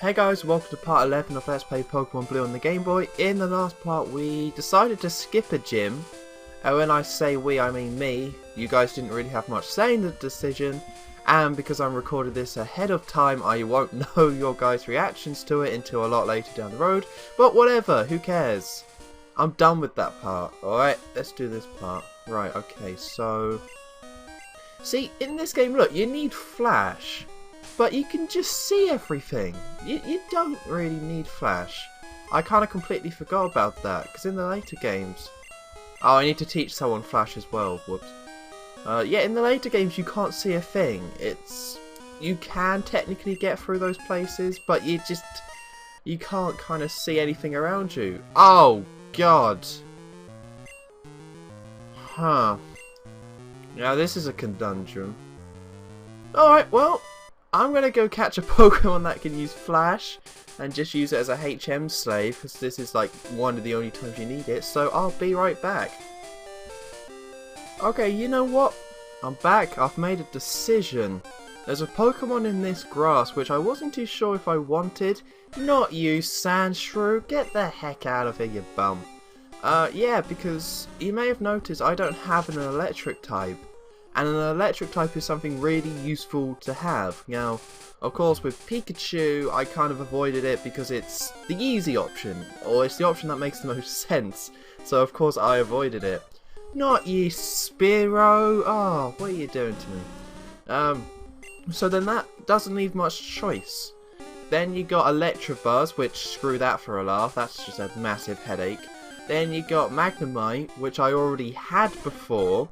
Hey guys, welcome to part 11 of Let's Play Pokemon Blue on the Game Boy. In the last part we decided to skip a gym, and when I say we I mean me. You guys didn't really have much say in the decision, and because I'm recording this ahead of time I won't know your guys' reactions to it until a lot later down the road, but whatever, who cares? I'm done with that part. Alright, let's do this part. Right, okay, so... See, in this game, look, you need Flash. But you can just see everything. You don't really need Flash. I kind of completely forgot about that, because in the later games... Oh, I need to teach someone Flash as well. Whoops. Yeah, in the later games you can't see a thing. You can technically get through those places, but you can't kind of see anything around you. Oh, God. Huh. Now this is a conundrum. Alright, well... I'm going to go catch a Pokemon that can use Flash and just use it as a HM slave, because this is like one of the only times you need it, so I'll be right back. Okay, you know what? I'm back. I've made a decision. There's a Pokemon in this grass which I wasn't too sure if I wanted. Not you, Sandshrew. Get the heck out of here, you bum. Yeah, because you may have noticed I don't have an electric type. And an electric type is something really useful to have. Now, of course, with Pikachu, I kind of avoided it because it's the easy option, or it's the option that makes the most sense. So, of course, I avoided it. Not you, Spearow! Oh, what are you doing to me? So then that doesn't leave much choice. Then you got Electabuzz, which, screw that for a laugh, that's just a massive headache. Then you got Magnemite, which I already had before.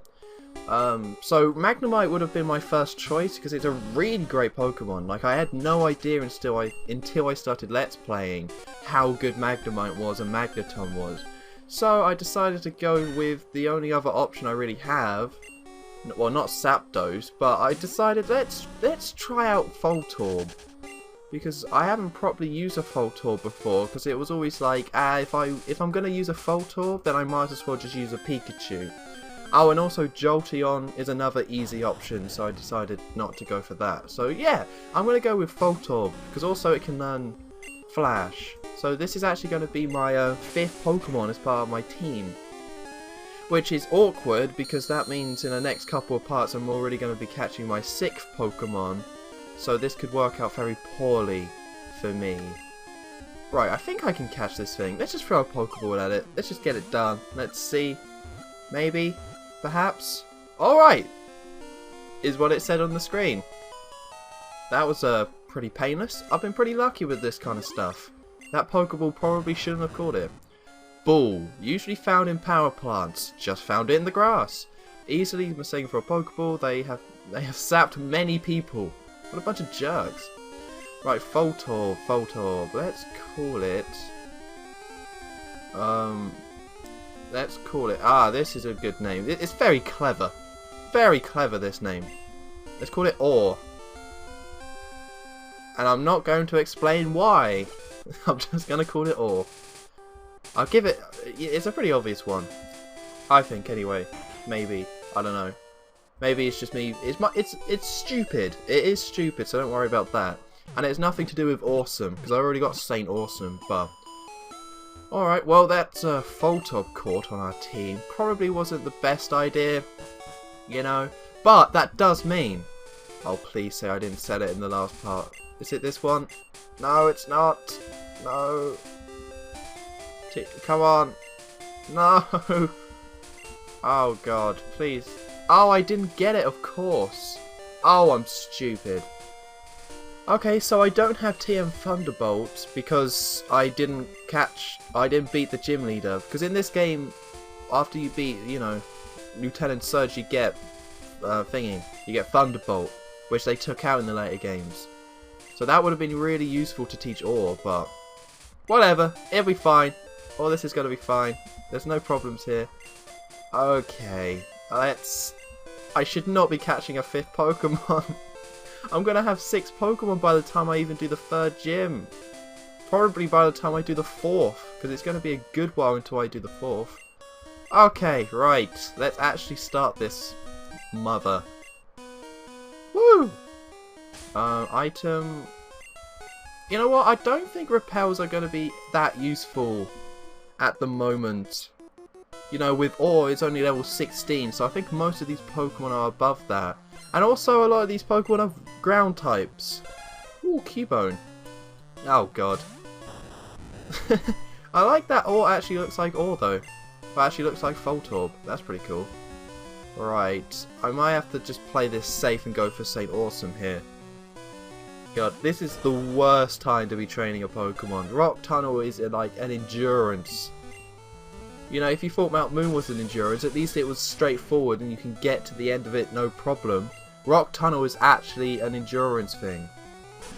So Magnemite would have been my first choice because it's a really great Pokemon. Like, I had no idea until I started Let's Playing how good Magnemite was and Magneton was. So I decided to go with the only other option I really have. Well, not Zapdos, but I decided let's try out Voltorb. Because I haven't properly used a Voltorb before, because it was always like, if I'm going to use a Voltorb, then I might as well just use a Pikachu. Oh, and also Jolteon is another easy option, so I decided not to go for that. So yeah, I'm going to go with Voltorb, because also it can learn Flash. So this is actually going to be my 5th Pokemon as part of my team. Which is awkward, because that means in the next couple of parts I'm already going to be catching my 6th Pokemon. So this could work out very poorly for me. Right, I think I can catch this thing. Let's just throw a Pokeball at it. Let's just get it done. Let's see. Maybe. Perhaps. Alright! Is what it said on the screen. That was pretty painless. I've been pretty lucky with this kind of stuff. That Pokeball probably shouldn't have caught it. Ball. Usually found in power plants. Just found it in the grass. Easily mistaken for a Pokeball. They have sapped many people. What a bunch of jerks. Right, Voltorb. Let's call it... Let's call it... Ah, this is a good name. It's very clever. Very clever, this name. Let's call it Ore. And I'm not going to explain why. I'm just going to call it Ore. I'll give it... It's a pretty obvious one. I think, anyway. Maybe. I don't know. Maybe it's just me. It's stupid. It is stupid, so don't worry about that. And it's nothing to do with Awesome, because I already got Saint Awesome, but... Alright, well that's Voltorb caught on our team. Probably wasn't the best idea, you know. But that does mean... Oh, please say I didn't set it in the last part. Is it this one? No, it's not. No. Come on. No. Oh, God. Please. Oh, I didn't get it, of course. Oh, I'm stupid. Okay, so I don't have TM Thunderbolt because I didn't beat the gym leader. Because in this game, after you beat, you know, Lieutenant Surge, you get you get Thunderbolt, which they took out in the later games. So that would have been really useful to teach Ore, but whatever, it'll be fine. All this is going to be fine. There's no problems here. Okay, I should not be catching a 5th Pokemon. I'm going to have 6 Pokemon by the time I even do the 3rd gym. Probably by the time I do the 4th, because it's going to be a good while until I do the 4th. Okay, right. Let's actually start this mother. Woo! Item... You know what? I don't think repels are going to be that useful at the moment. You know, with Ore, it's only level 16, so I think most of these Pokemon are above that. And also, a lot of these Pokemon are ground types. Ooh, Cubone. Oh, God. I like that Ore actually looks like Ore, though. But actually looks like Voltorb. That's pretty cool. Right. I might have to just play this safe and go for St. Awesome here. God, this is the worst time to be training a Pokemon. Rock Tunnel is like an endurance. You know, if you thought Mount Moon was an endurance, at least it was straightforward and you can get to the end of it no problem. Rock Tunnel is actually an endurance thing.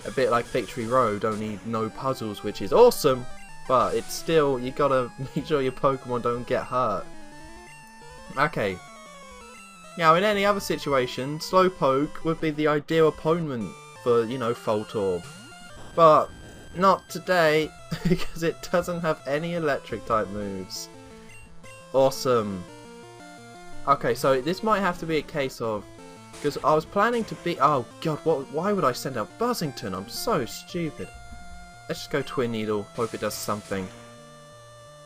A bit like Victory Road, only no puzzles, which is awesome, but it's still, you gotta make sure your Pokemon don't get hurt. Okay. Now, in any other situation, Slowpoke would be the ideal opponent for, you know, Voltorb. But not today, because it doesn't have any electric type moves. Awesome. Okay, so this might have to be a case of, because I was planning to be, oh god, why would I send out Buzzington? I'm so stupid. Let's just go Twin Needle, hope it does something.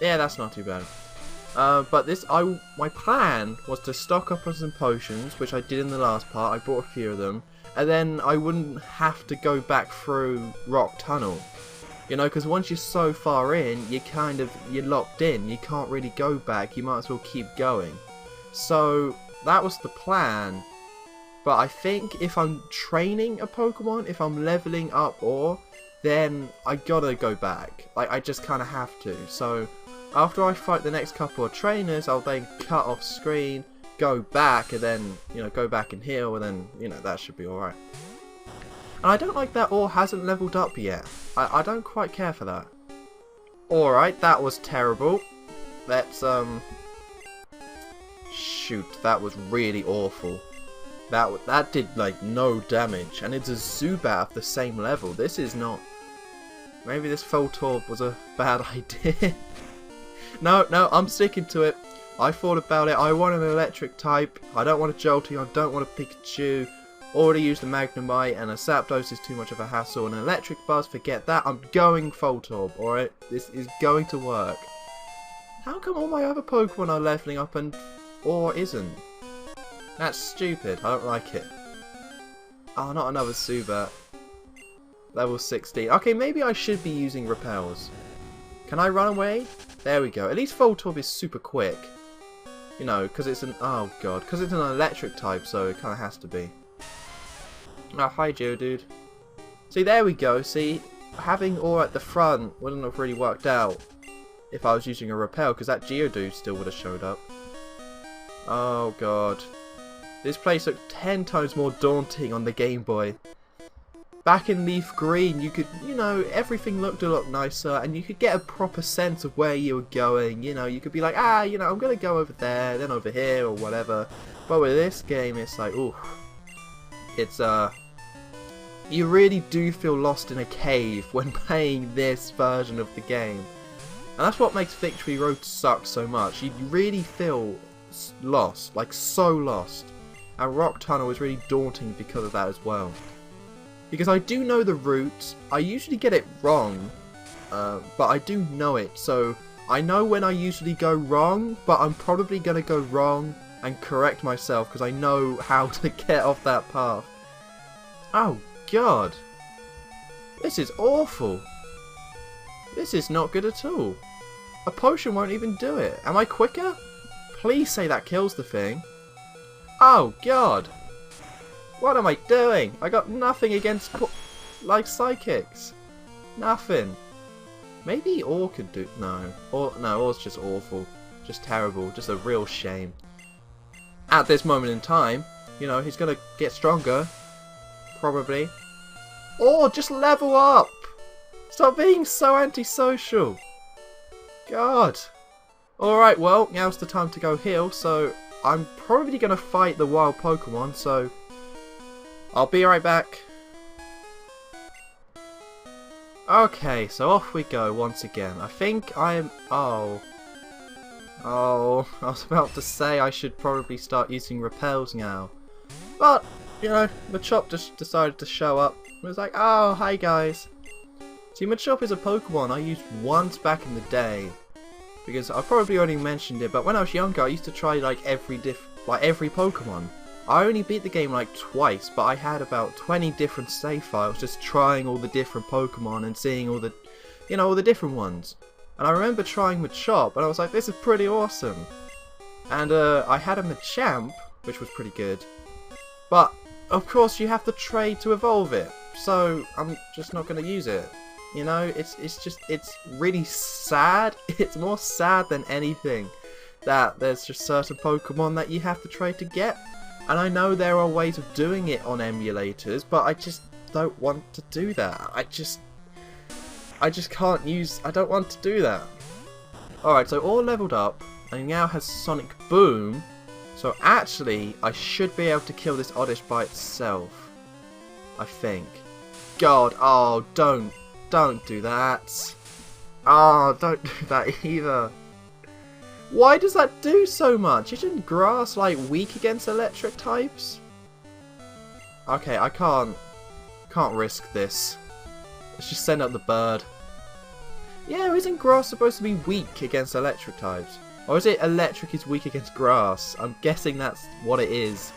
Yeah, that's not too bad. But my plan was to stock up on some potions, which I did in the last part. I bought a few of them. And then I wouldn't have to go back through Rock Tunnel. You know, because once you're so far in, you're locked in. You can't really go back. You might as well keep going. So, that was the plan. But I think if I'm training a Pokemon, if I'm leveling up Ore, then I gotta go back. Like, I just kind of have to. So, after I fight the next couple of trainers, I'll then cut off screen, go back, and then, you know, go back and heal, and then, you know, that should be alright. And I don't like that Ore hasn't leveled up yet. I don't quite care for that. Alright, that was terrible. Let's, shoot, that was really awful. That did, like, no damage. And it's a Zubat of the same level. This is not... Maybe this Voltorb was a bad idea. No, I'm sticking to it. I thought about it. I want an electric type. I don't want a Jolteon. I don't want a Pikachu. Already used a Magnemite, and a Zapdos is too much of a hassle. An Electric Buzz, forget that. I'm going Voltorb, alright? This is going to work. How come all my other Pokemon are leveling up and Ore isn't? That's stupid. I don't like it. Oh, not another Zubat. Level 16. Okay, maybe I should be using Repels. Can I run away? There we go. At least Voltorb is super quick. You know, because it's an... Oh, God. Because it's an electric type, so it kind of has to be. Oh, hi, Geodude. See, there we go. See, having Ore at the front wouldn't have really worked out if I was using a Repel, because that Geodude still would have showed up. Oh, God. This place looked 10 times more daunting on the Game Boy. Back in Leaf Green, you could, you know, everything looked a lot nicer, and you could get a proper sense of where you were going. You know, you could be like, you know, I'm going to go over there, then over here, or whatever. But with this game, it's like, ooh. It's, you really do feel lost in a cave when playing this version of the game. And that's what makes Victory Road suck so much. You really feel lost, like so lost. And Rock Tunnel is really daunting because of that as well. Because I do know the route, I usually get it wrong, but I do know it, so I know when I usually go wrong, but I'm probably going to go wrong and correct myself because I know how to get off that path. Oh God, this is awful. This is not good at all. A potion won't even do it. Am I quicker? Please say that kills the thing. Oh God. What am I doing? I got nothing against, like, psychics. Nothing. Maybe Ore could do... No. Ore's just awful. Just terrible. Just a real shame. At this moment in time, you know, he's going to get stronger. Probably. Ore, just level up! Stop being so antisocial. God. Alright, well, now's the time to go heal, so I'm probably going to fight the wild Pokemon, so... I'll be right back. Okay, so off we go once again. I think I am... Oh, I was about to say I should probably start using Repels now. But, you know, Machop just decided to show up. It was like, oh, hi guys. See, Machop is a Pokemon I used once back in the day. Because I probably already mentioned it, but when I was younger I used to try like every Pokemon. I only beat the game like twice, but I had about 20 different save files just trying all the different Pokemon and seeing all the, you know, all the different ones. And I remember trying Machop and I was like, this is pretty awesome. And I had a Machamp, which was pretty good. But of course you have to trade to evolve it, so I'm just not going to use it. You know, it's really sad. It's more sad than anything that there's just certain Pokemon that you have to trade to get. And I know there are ways of doing it on emulators, but I just don't want to do that. I just can't use... I don't want to do that. Alright, so all leveled up, and he now has Sonic Boom. So actually, I should be able to kill this Oddish by itself. I think. God, oh, don't do that. Oh, don't do that either. Why does that do so much? Isn't Grass like weak against electric types? Okay, I can't risk this. Let's just send out the bird. Yeah, isn't Grass supposed to be weak against electric types? Or is it electric is weak against grass? I'm guessing that's what it is.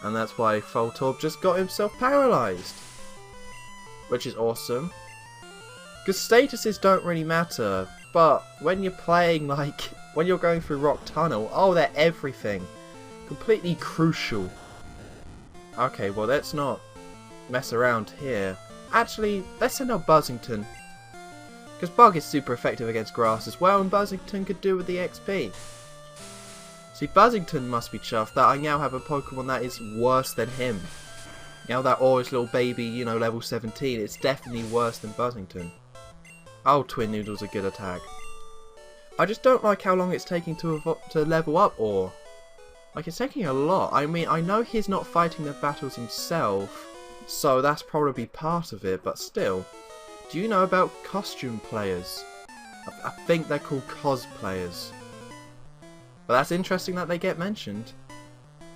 And that's why Voltorb just got himself paralysed. Which is awesome. Because statuses don't really matter. But when you're playing like... when you're going through Rock Tunnel, oh, they're everything. Completely crucial. Okay, well, let's not mess around here. Actually, let's send out Buzzington. Because Bug is super effective against grass as well, and Buzzington could do with the XP. See, Buzzington must be chuffed that I now have a Pokemon that is worse than him. Now that Aura's little baby, you know, level 17, it's definitely worse than Buzzington. Oh, Twin Noodle's a good attack. I just don't like how long it's taking to level up Aura. Like, it's taking a lot. I mean, I know he's not fighting the battles himself, so that's probably part of it, but still. Do you know about costume players? I think they're called cosplayers. But that's interesting that they get mentioned.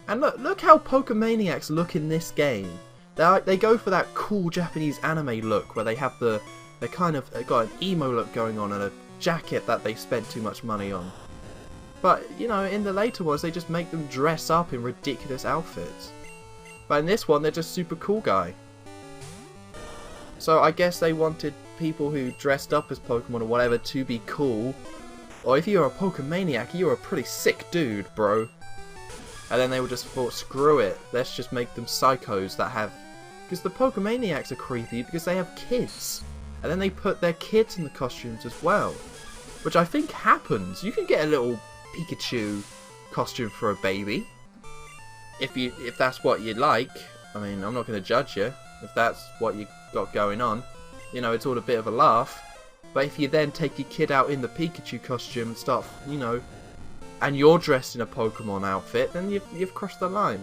And look how Pokemaniacs look in this game. They go for that cool Japanese anime look where they have they kind of got an emo look going on and a jacket that they spent too much money on. But, you know, in the later ones they just make them dress up in ridiculous outfits. But in this one they're just super cool guy. So I guess they wanted people who dressed up as Pokemon or whatever to be cool. Or if you're a Pokemaniac, you're a pretty sick dude, bro. And then they would just thought, screw it, let's just make them psychos that have... Because the Pokemaniacs are creepy because they have kids. And then they put their kids in the costumes as well. Which I think happens. You can get a little Pikachu costume for a baby. If that's what you'd like. I mean, I'm not going to judge you if that's what you got going on. You know, it's all a bit of a laugh. But if you then take your kid out in the Pikachu costume and start, you know, and you're dressed in a Pokemon outfit, then you've crossed the line.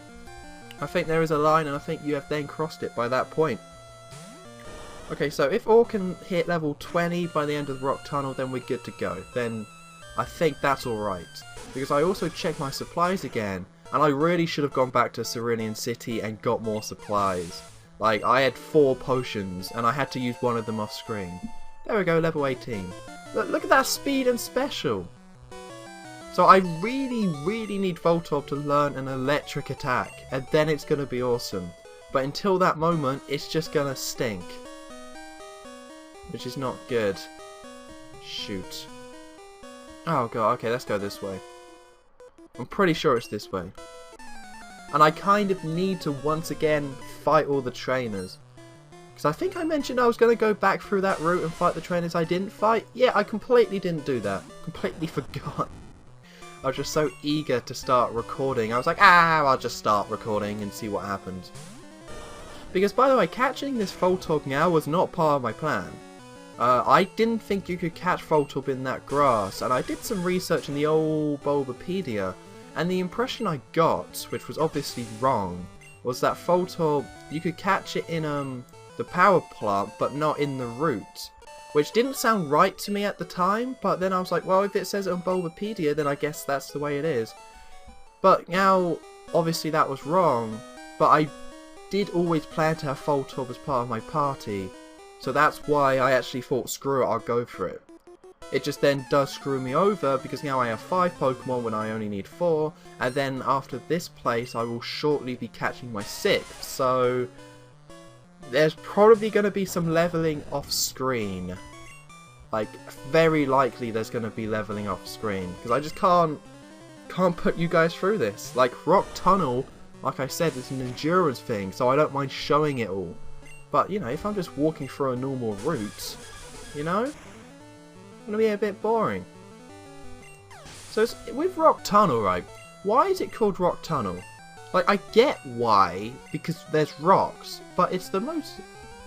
I think there is a line, and I think you have then crossed it by that point. Okay, so if Aura can hit level 20 by the end of the Rock Tunnel, then we're good to go. Then I think that's alright. Because I also checked my supplies again, and I really should have gone back to Cerulean City and got more supplies. Like, I had 4 potions, and I had to use one of them off screen. There we go, level 18. Look at that speed and special! So I really need Voltorb to learn an electric attack, and then it's going to be awesome. But until that moment, it's just going to stink. Which is not good. Shoot. Oh god, okay, let's go this way. I'm pretty sure it's this way. And I kind of need to once again fight all the trainers. Because I think I mentioned I was going to go back through that route and fight the trainers I didn't fight. Yeah, I completely didn't do that. Completely forgot. I was just so eager to start recording. I was like, I'll just start recording and see what happens. Because, by the way, catching this Voltorb now was not part of my plan. I didn't think you could catch Voltorb in that grass, and I did some research in the old Bulbapedia, and the impression I got, which was obviously wrong, was that Voltorb, you could catch it in the power plant, but not in the root. Which didn't sound right to me at the time, but then I was like, well, if it says it on Bulbapedia, then I guess that's the way it is. But now, obviously that was wrong, but I did always plan to have Voltorb as part of my party. So that's why I actually thought, screw it, I'll go for it. It just then does screw me over, because now I have 5 Pokemon when I only need 4, and then after this place I will shortly be catching my 6th, so there's probably going to be some leveling off screen. Like, very likely there's going to be leveling off screen, because I just can't put you guys through this. Like, Rock Tunnel, like I said, is an endurance thing, so I don't mind showing it all. But, you know, if I'm just walking through a normal route, you know, it's going to be a bit boring. So, with Rock Tunnel, right, why is it called Rock Tunnel? Like, I get why, because there's rocks, but it's the most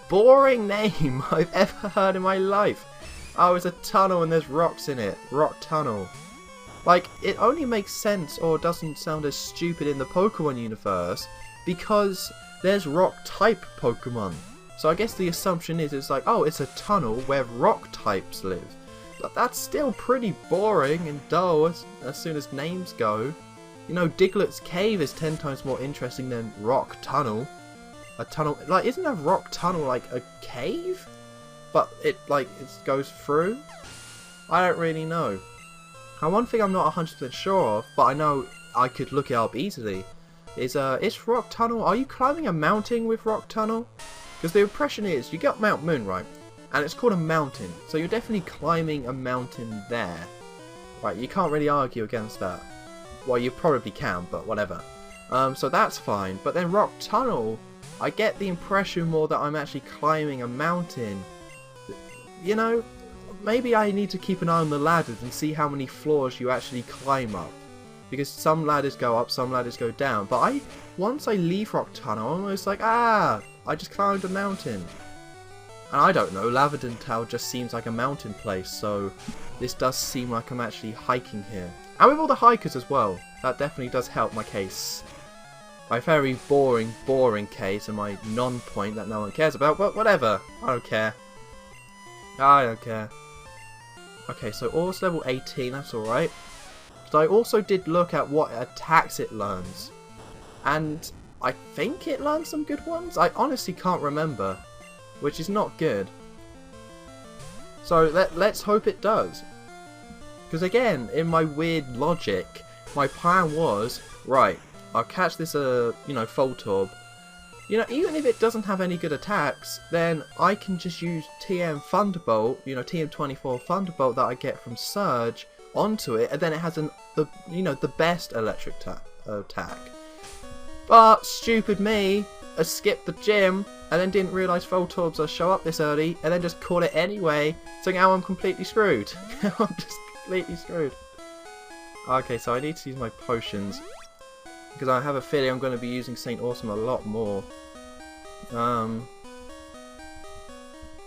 boring name I've ever heard in my life. Oh, it's a tunnel and there's rocks in it. Rock Tunnel. Like, it only makes sense or doesn't sound as stupid in the Pokemon universe because there's rock-type Pokemon. So I guess the assumption is it's like, oh, it's a tunnel where rock types live. But that's still pretty boring and dull as soon as names go. You know, Diglett's Cave is 10 times more interesting than Rock Tunnel. A tunnel, like, isn't a rock tunnel like a cave? But it goes through? I don't really know. Now, one thing I'm not 100% sure of, but I know I could look it up easily, is Rock Tunnel, are you climbing a mountain with Rock Tunnel? Because the impression is, you got Mount Moon, right? And it's called a mountain, so you're definitely climbing a mountain there. Right, you can't really argue against that. Well, you probably can, but whatever. So that's fine. But then Rock Tunnel, I get the impression more that I'm actually climbing a mountain. You know, maybe I need to keep an eye on the ladders and see how many floors you actually climb up. Because some ladders go up, some ladders go down. But once I leave Rock Tunnel, I'm almost like, I just climbed a mountain. And I don't know, Lavender just seems like a mountain place, so this does seem like I'm actually hiking here. And with all the hikers as well, that definitely does help my case. My very boring case and my non-point that no one cares about, but whatever, I don't care. I don't care. Okay, so Ore's level 18, that's alright. So I also did look at what attacks it learns. And I think it learns some good ones? I honestly can't remember. Which is not good. So let's hope it does. Because again, in my weird logic, my plan was, right, I'll catch this, Voltorb. You know, even if it doesn't have any good attacks, then I can just use TM Thunderbolt, TM24 Thunderbolt that I get from Surge onto it, and then it has the best electric attack. But stupid me, I skipped the gym and then didn't realise Voltorbs will show up this early, and then just caught it anyway. So now I'm completely screwed. I'm just completely screwed. Okay, so I need to use my potions. Because I have a feeling I'm going to be using St. Awesome a lot more. Don't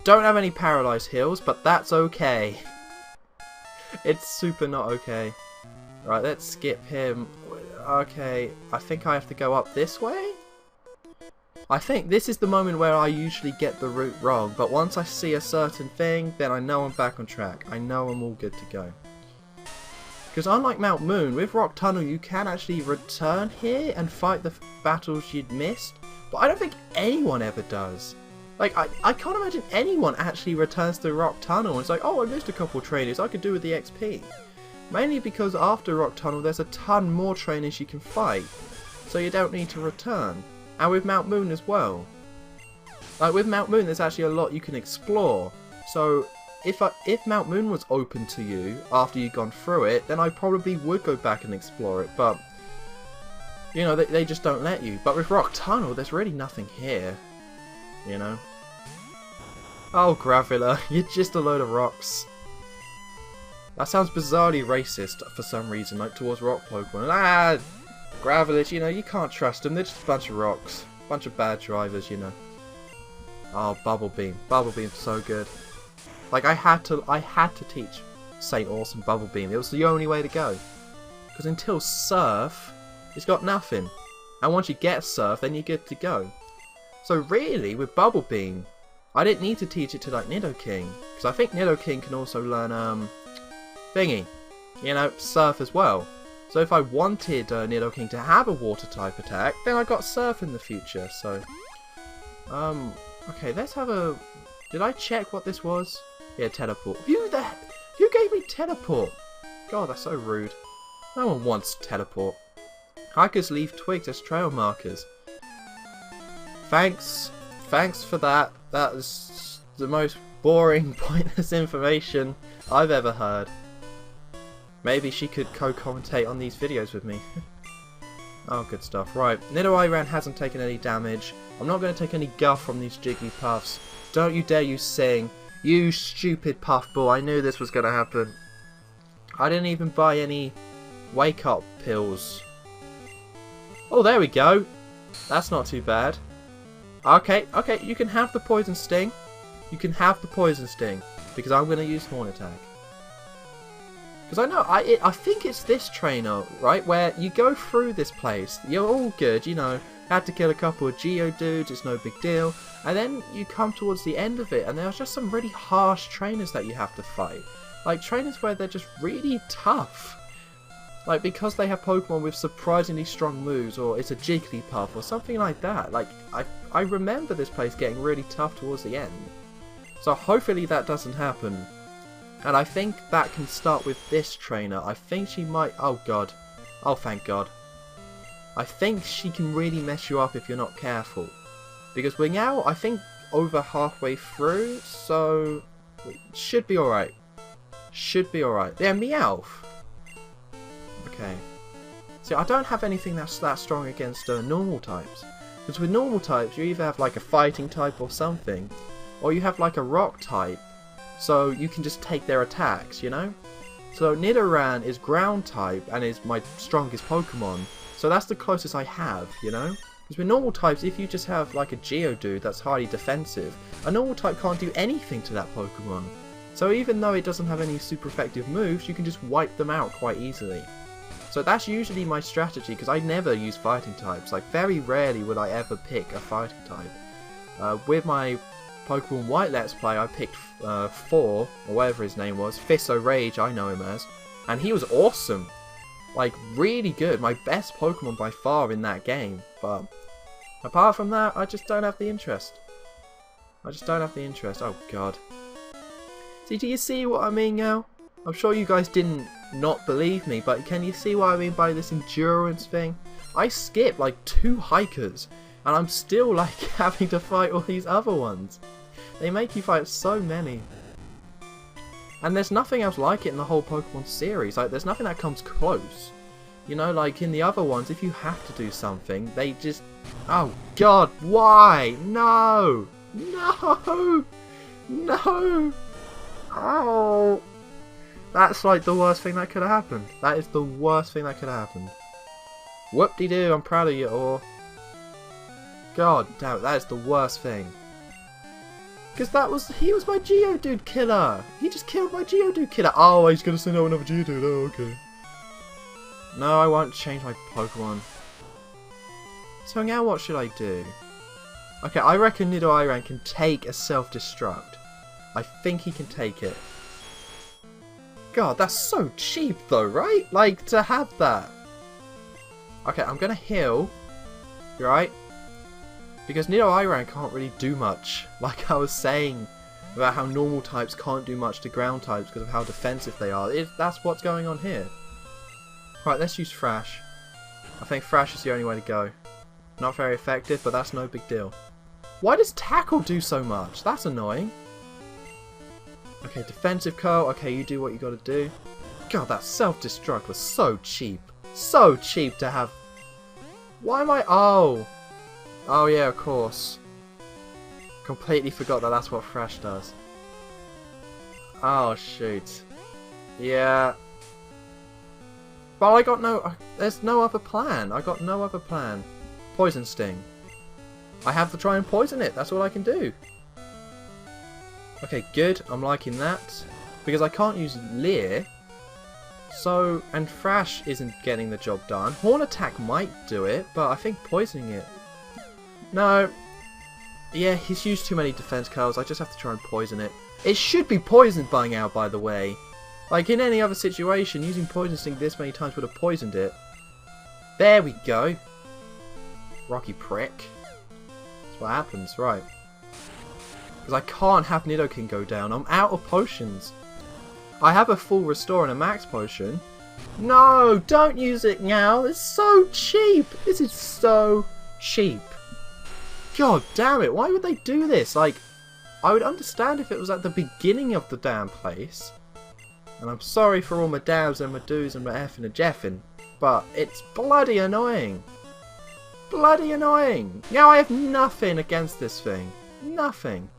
have any Paralyzed heals, but that's okay. It's super not okay. Right, let's skip him. Okay, I think I have to go up this way? I think this is the moment where I usually get the route wrong, but once I see a certain thing, then I know I'm back on track. I know I'm all good to go. Because unlike Mount Moon, with Rock Tunnel you can actually return here and fight the battles you'd missed, but I don't think anyone ever does. Like, I can't imagine anyone actually returns to Rock Tunnel and it's like, oh, I missed a couple of trainers, I could do with the XP. Mainly because after Rock Tunnel there's a ton more trainers you can fight, so you don't need to return. And with Mount Moon as well. Like, with Mount Moon there's actually a lot you can explore, so if Mount Moon was open to you after you'd gone through it, then I probably would go back and explore it, but you know, they just don't let you. But with Rock Tunnel there's really nothing here, you know. Oh, Graveler, you're just a load of rocks. That sounds bizarrely racist for some reason, like towards rock Pokemon. Graveler, you know, you can't trust them, they're just a bunch of rocks. A bunch of bad drivers, you know. Oh, Bubble Beam. Bubble Beam's so good. Like, I had to teach St. Awesome Bubble Beam. It was the only way to go. Because until Surf, it's got nothing. And once you get Surf, then you're good to go. So really, with Bubble Beam, I didn't need to teach it to, like, Nidoking. Because I think Nidoking can also learn, thingy. You know, Surf as well. So if I wanted Nidoking to have a Water-type attack, then I got Surf in the future, so... okay, let's have a... Did I check what this was? Yeah, teleport. Who gave me teleport? God, that's so rude. No one wants teleport. Hikers leave twigs as trail markers. Thanks for that. That is the most boring, pointless information I've ever heard. Maybe she could co-commentate on these videos with me. Oh, good stuff. Right, Nidoran hasn't taken any damage. I'm not going to take any guff from these Jigglypuffs. Don't you dare you sing. You stupid puffball. I knew this was going to happen. I didn't even buy any wake-up pills. Oh, there we go. That's not too bad. Okay, you can have the Poison Sting. You can have the Poison Sting. Because I'm going to use Horn Attack. Because I know, I think it's this trainer, right, where you go through this place, you're all good, you know, had to kill a couple of Geodudes, it's no big deal, and then you come towards the end of it, and there's just some really harsh trainers that you have to fight. Like, trainers where they're just really tough. Like, because they have Pokemon with surprisingly strong moves, or it's a Jigglypuff, or something like that. Like, I remember this place getting really tough towards the end. So hopefully that doesn't happen. And I think that can start with this trainer. I think she might... Oh, God. Oh, thank God. I think she can really mess you up if you're not careful. Because we're now, I think, over halfway through. So, it should be alright. Should be alright. Yeah, Meowth. Okay. See, I don't have anything that's that strong against normal types. Because with normal types, you either have like a fighting type or something. Or you have like a rock type. So you can just take their attacks, you know? So Nidoran is ground type and is my strongest Pokemon. So that's the closest I have, you know? Because with normal types, if you just have like a Geodude that's highly defensive, a normal type can't do anything to that Pokemon. So even though it doesn't have any super effective moves, you can just wipe them out quite easily. So that's usually my strategy, because I never use fighting types. Like, very rarely would I ever pick a fighting type. With my Pokemon White Let's Play, I picked 4, or whatever his name was, Fisso Rage, I know him as, and he was awesome. Like, really good. My best Pokemon by far in that game. But apart from that, I just don't have the interest. I just don't have the interest. Oh, God. See, do you see what I mean now? I'm sure you guys didn't not believe me, but can you see what I mean by this endurance thing? I skipped like 2 hikers, and I'm still like having to fight all these other ones. They make you fight so many. And there's nothing else like it in the whole Pokemon series. Like, there's nothing that comes close. You know, like in the other ones, if you have to do something, they just... Oh, God, why? No! No! No! Oh! That's like the worst thing that could have happened. That is the worst thing that could have happened. Whoop-de-doo, I'm proud of you all. God damn it, that is the worst thing. Because he was my Geodude killer. He just killed my Geodude killer. Oh, he's going to send out another Geodude. Oh, okay. No, I won't change my Pokemon. So now what should I do? Okay, I reckon Nidoran can take a self-destruct. I think he can take it. God, that's so cheap though, right? Like, to have that. Okay, I'm going to heal. You right? Because Nidoran can't really do much. Like I was saying about how normal types can't do much to ground types because of how defensive they are. That's what's going on here. Right, let's use Thrash. I think Thrash is the only way to go. Not very effective, but that's no big deal. Why does Tackle do so much? That's annoying. Okay, defensive curl. Okay, you do what you gotta do. God, that self-destruct was so cheap. So cheap to have. Why am I... Oh. Oh yeah, of course. Completely forgot that that's what Thrash does. Oh shoot. Yeah. But I got no... There's no other plan. I got no other plan. Poison Sting. I have to try and poison it. That's all I can do. Okay, good. I'm liking that. Because I can't use Leer. So, and Thrash isn't getting the job done. Horn Attack might do it, but I think poisoning it... No. Yeah, he's used too many defense curls. I just have to try and poison it. It should be poisoned by now, by the way. Like, in any other situation, using Poison Sting this many times would have poisoned it. There we go. Rocky prick. That's what happens, right. Because I can't have Nidoking go down. I'm out of potions. I have a full restore and a max potion. No, don't use it now. It's so cheap. This is so cheap. God damn it. Why would they do this? Like, I would understand if it was at the beginning of the damn place. And I'm sorry for all my dabs and my doos and my effing and jeffing. But it's bloody annoying. Bloody annoying. Now I have nothing against this thing. Nothing.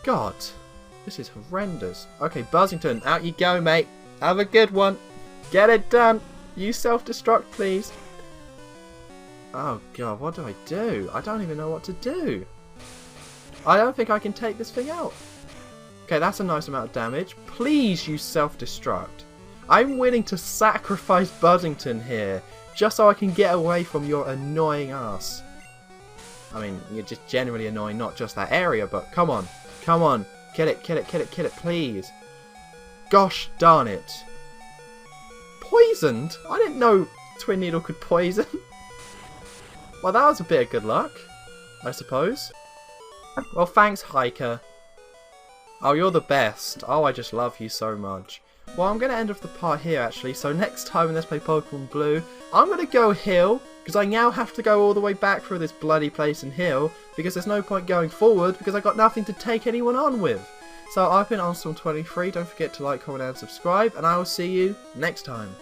God. This is horrendous. Okay, Buzzington, out you go, mate. Have a good one. Get it done. You self-destruct, please. Oh, God, what do I do? I don't even know what to do. I don't think I can take this thing out. Okay, that's a nice amount of damage. Please use self-destruct. I'm willing to sacrifice Buzzington here, just so I can get away from your annoying ass. I mean, you're just generally annoying, not just that area, but come on. Come on. Kill it, kill it, kill it, kill it, please. Gosh darn it. Poisoned? I didn't know Twin Needle could poison. Well, that was a bit of good luck, I suppose. Well, thanks, Hiker. Oh, you're the best. Oh, I just love you so much. Well, I'm going to end off the part here, actually. So next time when Let's Play Pokemon Blue, I'm going to go Hill, because I now have to go all the way back through this bloody place in Hill, because there's no point going forward, because I got nothing to take anyone on with. So I've been Armstrong23. Don't forget to like, comment, and subscribe, and I will see you next time.